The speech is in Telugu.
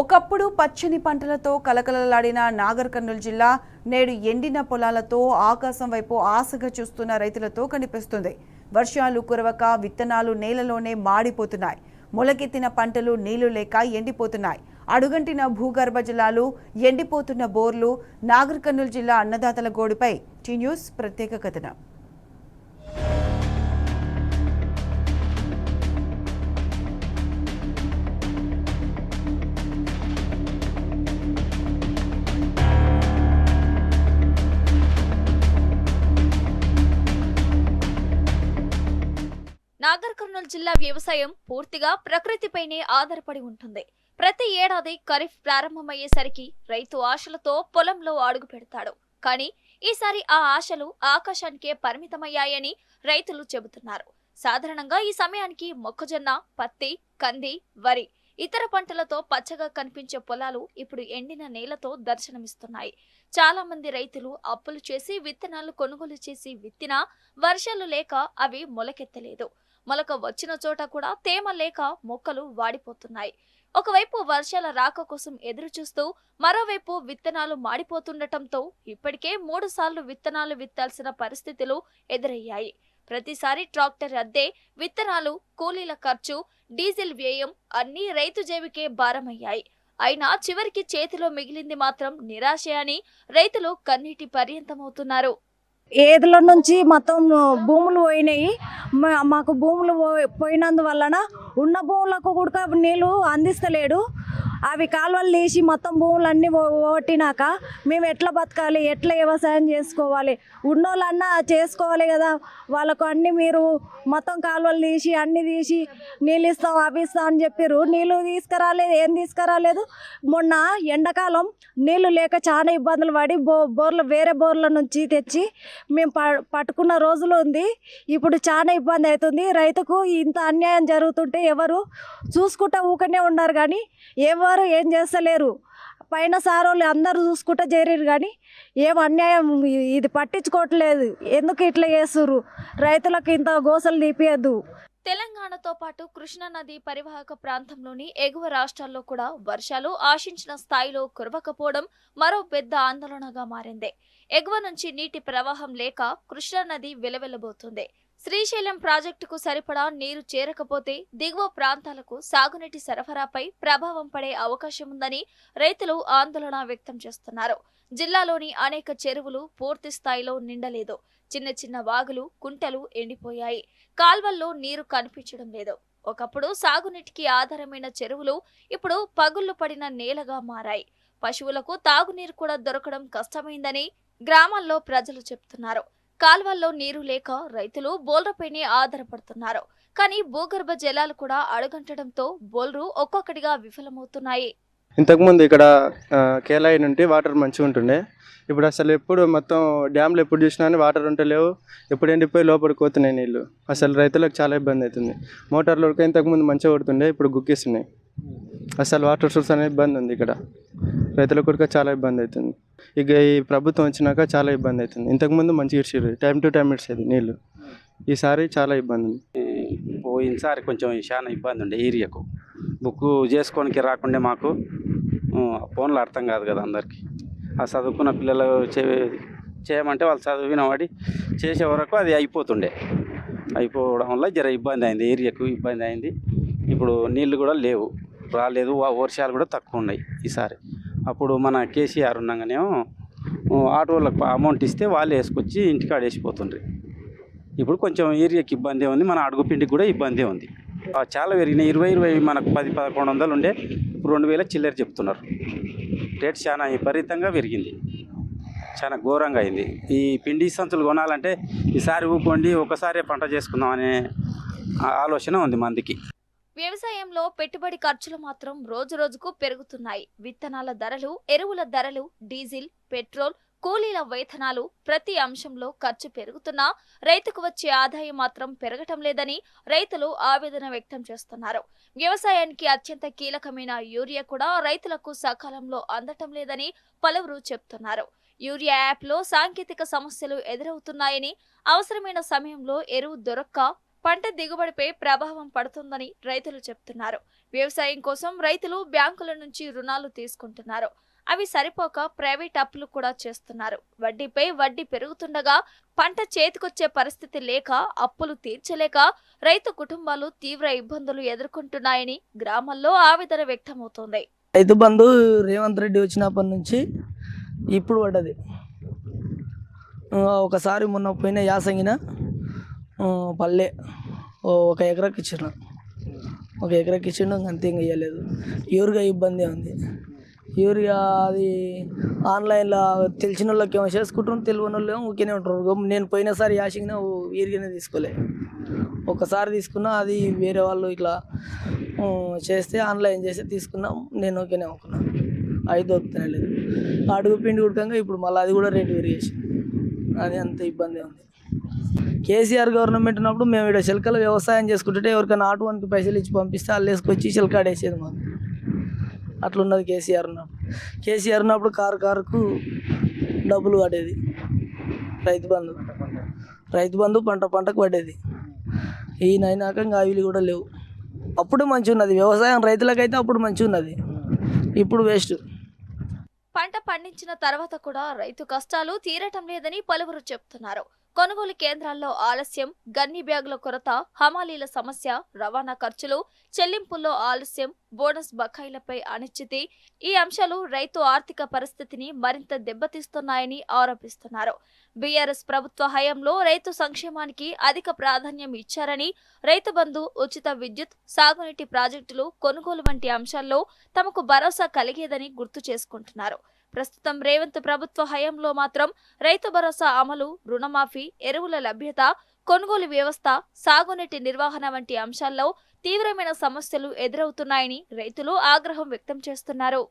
ఒకప్పుడు పచ్చని పంటలతో కలకలలాడిన నాగర్ కర్నూలు జిల్లా నేడు ఎండిన పొలాలతో ఆకాశం వైపు ఆశగా చూస్తున్న రైతులతో కనిపిస్తుంది. వర్షాలు కురవక విత్తనాలు నేలలోనే మాడిపోతున్నాయి. మొలకెత్తిన పంటలు నీళ్లు లేక ఎండిపోతున్నాయి. అడుగంటిన భూగర్భ జలాలు, ఎండిపోతున్న బోర్లు. నాగర్ కర్నూలు జిల్లా అన్నదాతల గోడుపై టీ న్యూస్ ప్రత్యేక కథనం. నాగర్ కర్నూలు జిల్లా వ్యవసాయం పూర్తిగా ప్రకృతిపైనే ఆధారపడి ఉంటుంది. ప్రతి ఏడాది ఖరీఫ్ ప్రారంభమయ్యేసరికి రైతు ఆశలతో పొలంలో అడుగు పెడతాడు. కానీ ఈసారి ఆ ఆశలు ఆకాశానికే పరిమితమయ్యాయని రైతులు చెబుతున్నారు. సాధారణంగా ఈ సమయానికి మొక్కజొన్న, పత్తి, కంది, వరి, ఇతర పంటలతో పచ్చగా కనిపించే పొలాలు ఇప్పుడు ఎండిన నేలతో దర్శనమిస్తున్నాయి. చాలా మంది రైతులు అప్పులు చేసి విత్తనాలు కొనుగోలు చేసి విత్తినా వర్షాలు లేక అవి మొలకెత్తలేదు. మొలక వచ్చిన చోట కూడా తేమ లేక మొక్కలు వాడిపోతున్నాయి. ఒకవైపు వర్షాల రాక కోసం ఎదురు చూస్తూ మరోవైపు విత్తనాలు మాడిపోతుండటంతో ఇప్పటికే 3 సార్లు విత్తనాలు విత్తాల్సిన పరిస్థితులు ఎదురయ్యాయి. ప్రతిసారి ట్రాక్టర్ అద్దె, విత్తనాలు, కూలీల ఖర్చు, డీజిల్ వ్యయం అన్నీ రైతు జేబుకే భారమయ్యాయి. అయినా చివరికి చేతిలో మిగిలింది మాత్రం నిరాశ అని రైతులు కన్నీటి పర్యంతమవుతున్నారు. ఏదుల నుంచి మొత్తం భూములు పోయినాయి. మాకు భూములు పోయినందువలన ఉన్న భూములకు కూడా నీళ్ళు అందిస్తలేడు. అవి కాలువలు తీసి మొత్తం భూములన్నీ ఓటినాక మేము ఎట్లా బతకాలి, ఎట్లా వ్యవసాయం చేసుకోవాలి? ఉన్నోళ్ళన్నా చేసుకోవాలి కదా. వాళ్ళకు అన్ని మీరు మొత్తం కాలువలు తీసి అన్ని తీసి నీళ్ళు ఇస్తాం అవి ఇస్తాం అని చెప్పారు. నీళ్ళు తీసుకురాలేదు, ఏం తీసుకురాలేదు. మొన్న ఎండాకాలం నీళ్ళు లేక చాలా ఇబ్బందులు పడి వేరే బోర్ల నుంచి తెచ్చి మేము పట్టుకున్న రోజులు ఉంది. ఇప్పుడు చాలా ఇబ్బంది అవుతుంది. రైతుకు ఇంత అన్యాయం జరుగుతుంటే ఎవరు చూసుకుంటా ఊకనే ఉన్నారు కానీ ఎవరు ఏం చేస్తలేరు. పైన సారోళ్ళు అందరూ చూసుకుంటా చేరారు కానీ ఏం అన్యాయం ఇది పట్టించుకోవట్లేదు. ఎందుకు ఇట్లా చేస్తుర్రు? రైతులకు ఇంత గోసలు తీపియద్దు. తెలంగాణతో పాటు కృష్ణా నది పరివాహక ప్రాంతంలోని ఎగువ రాష్ట్రాల్లో కూడా వర్షాలు ఆశించిన స్థాయిలో కురవకపోవడం మరో పెద్ద ఆందోళనగా మారింది. ఎగువ నుంచి నీటి ప్రవాహం లేక కృష్ణా నది వెలవెల్లబోతుంది. శ్రీశైలం ప్రాజెక్టుకు సరిపడా నీరు చేరకపోతే దిగువ ప్రాంతాలకు సాగునీటి సరఫరాపై ప్రభావం పడే అవకాశం ఉందని రైతులు ఆందోళన వ్యక్తం చేస్తున్నారు. జిల్లాలోని అనేక చెరువులు పూర్తి స్థాయిలో నిండలేదు. చిన్న చిన్న వాగులు, కుంటలు ఎండిపోయాయి. కాల్వల్లో నీరు కనిపించడం లేదు. ఒకప్పుడు సాగునీటికి ఆధారమైన చెరువులు ఇప్పుడు పగుళ్లు పడిన నేలగా మారాయి. పశువులకు తాగునీరు కూడా దొరకడం కష్టమైందని గ్రామాల్లో ప్రజలు చెప్తున్నారు. కాల్వల్లో నీరు లేక రైతులు బోల్రపైనే ఆధారపడుతున్నారు. కానీ భూగర్భ జలాలు కూడా అడుగంటడంతో బోల్రు ఒక్కొక్కటిగా విఫలమవుతున్నాయి. ఇంతకుముందు ఇక్కడ కేలాయి నుండి వాటర్ మంచిగా ఉంటుండే. ఇప్పుడు అసలు ఎప్పుడు మొత్తం డ్యామ్లు ఎప్పుడు చూసినా వాటర్ ఉంటలేవు. ఎప్పుడు ఎండిపోయి లోపలికి పోతున్నాయి నీళ్ళు. అసలు రైతులకు చాలా ఇబ్బంది అవుతుంది. మోటార్లు ఉడక ఇంతకుముందు మంచిగా కొడుతుండే, ఇప్పుడు గుక్కిస్తున్నాయి. అసలు వాటర్ సోర్స్ అనే ఇబ్బంది ఉంది ఇక్కడ. రైతులకు కూడా చాలా ఇబ్బంది అవుతుంది. ఇక ఈ ప్రభుత్వం వచ్చినాక చాలా ఇబ్బంది అవుతుంది. ఇంతకుముందు మంచిగా ఇచ్చారు, టైం టు టైం ఇచ్చేది నీళ్ళు. ఈసారి చాలా ఇబ్బంది ఉంది. పోయినసారి కొంచెం చాలా ఇబ్బంది ఉండే. ఏరియాకు బుక్ చేసుకోనికి రాకుండా మాకు ఫోన్లో అర్థం కాదు కదా అందరికీ. ఆ చదువుకున్న పిల్లలు చేయమంటే వాళ్ళు చదివిన వాడి చేసే వరకు అది అయిపోవడం వల్ల జర ఇబ్బంది అయింది, ఏరియాకు ఇబ్బంది అయింది. ఇప్పుడు నీళ్ళు కూడా లేవు, రాలేదు. వర్షాలు కూడా తక్కువ ఉన్నాయి ఈసారి. అప్పుడు మన కేసీఆర్ ఉన్నాగానేమో ఆటోలకు అమౌంట్ ఇస్తే వాళ్ళు వేసుకొచ్చి ఇంటికాడ వేసిపోతుండ్రి. ఇప్పుడు కొంచెం ఏరియాకి ఇబ్బంది ఉంది. మన అడుగుపిండికి కూడా ఇబ్బంది ఉంది. చాలా పెరిగినాయి. 20 మనకు 10-1100 ఉండే, ఇప్పుడు 2000 చిల్లర చెప్తున్నారు. రేట్ చాలా విపరీతంగా పెరిగింది, చాలా ఘోరంగా అయింది. ఈ పిండి సంచులు కొనాలంటే ఈసారి ఊకోండి ఒకసారి పంట చేసుకుందాం అనే ఆలోచన ఉంది మందికి. వ్యవసాయంలో పెట్టుబడి ఖర్చులు మాత్రం రోజు రోజుకు పెరుగుతున్నాయి. విత్తనాల ధరలు, ఎరువుల ధరలు, డీజిల్, పెట్రోల్, కూలీల వేతనాలు ప్రతి అంశంలో ఖర్చు పెరుగుతున్నా రైతుకు వచ్చే ఆదాయం మాత్రం పెరగటం లేదని రైతులు ఆవేదన వ్యక్తం చేస్తున్నారు. వ్యవసాయానికి అత్యంత కీలకమైన యూరియా కూడా రైతులకు సకాలంలో అందటం లేదని పలువురు చెప్తున్నారు. యూరియా యాప్లో సాంకేతిక సమస్యలు ఎదురవుతున్నాయని, అవసరమైన సమయంలో ఎరువు దొరక్క పంట దిగుబడిపై ప్రభావం పడుతుందని రైతులు చెప్తున్నారు. వ్యవసాయం కోసం రైతులు బ్యాంకుల నుంచి రుణాలు తీసుకుంటున్నారు. అవి సరిపోక ప్రైవేట్ అప్పులు కూడా చేస్తున్నారు. వడ్డీపై వడ్డీ పెరుగుతుండగా పంట చేతికొచ్చే పరిస్థితి లేక అప్పులు తీర్చలేక రైతు కుటుంబాలు తీవ్ర ఇబ్బందులు ఎదుర్కొంటున్నాయని గ్రామాల్లో ఆవేదన వ్యక్తమవుతోంది. రైతు బంధు రేవంత్ రెడ్డి వచ్చినప్పటి నుంచి ఇప్పుడు పడ్డది. ఒకసారి మొన్న పోయిన యాసంగిన పల్లె ఒక ఎకరాకి ఇచ్చిన, ఒక ఎకరాకి ఇచ్చిండు, అంతే ఇంకా ఇవ్వలేదు. యూరియా ఇబ్బంది ఉంది. యూరియా అది ఆన్లైన్లో తెలిసిన వాళ్ళకి ఏమో చేసుకుంటారు, తెలియని వాళ్ళు ఏమో ఊరికే ఉంటారు. నేను పోయినసారి యాసంగిన యూరియానే తీసుకోలే. ఒకసారి తీసుకున్నా, అది వేరే వాళ్ళు ఇట్లా చేస్తే ఆన్లైన్ చేస్తే తీసుకున్నాం. నేను ఓకేనే అనుకున్నా, అది దొరుకుతూనే లేదు. అడుగు పిండి ఉడకంగా ఇప్పుడు మళ్ళీ అది కూడా రేటు పెరిగేసి, అది అంత ఇబ్బంది ఉంది. కేసీఆర్ గవర్నమెంట్ ఉన్నప్పుడు మేము ఇక్కడ చిలకల వ్యవసాయం చేసుకుంటుంటే ఎవరికైనా ఆటోనికి పైసలు ఇచ్చి పంపిస్తే వాళ్ళు వేసుకొచ్చి చిలకాడేసేది మాకు. అట్లున్నది కేసీఆర్ ఉన్నప్పుడు. కేసీఆర్ ఉన్నప్పుడు కారుకు డబ్బులు పడేది. రైతు బంధు పంటకు పడేది. ఈయన అయినాక ఇంకా అవి కూడా లేవు. అప్పుడు మంచిగా ఉన్నది వ్యవసాయం, రైతులకైతే అప్పుడు మంచిగా ఉన్నది. ఇప్పుడు వేస్ట్. పంట పండించిన తర్వాత కూడా రైతు కష్టాలు తీరటం లేదని పలువురు చెప్తున్నారు. కొనుగోలు కేంద్రాల్లో ఆలస్యం, గన్ని బ్యాగుల కొరత, హమాలీల సమస్య, రవాణా ఖర్చులు, చెల్లింపుల్లో ఆలస్యం, బోనస్ బకాయిలపై అనిశ్చితి, ఈ అంశాలు రైతు ఆర్థిక పరిస్థితిని మరింత దెబ్బతీస్తున్నాయని ఆరోపిస్తున్నారు. బీఆర్ఎస్ ప్రభుత్వ హయాంలో రైతు సంక్షేమానికి అధిక ప్రాధాన్యం ఇచ్చారని, రైతు బంధు, ఉచిత విద్యుత్, సాగునీటి ప్రాజెక్టులు కొనుగోలు వంటి అంశాల్లో తమకు భరోసా కలిగేదని గుర్తు చేసుకుంటున్నారు. ప్రస్తుతం రేవంత్ ప్రభుత్వ హయాంలో మాత్రం రైతు భరోసా అమలు, రుణమాఫీ, ఎరువుల లభ్యత, కొనుగోలు వ్యవస్థ, సాగునీటి నిర్వహణ వంటి అంశాల్లో తీవ్రమైన సమస్యలు ఎదురవుతున్నాయని రైతులు ఆగ్రహం వ్యక్తం చేస్తున్నారు.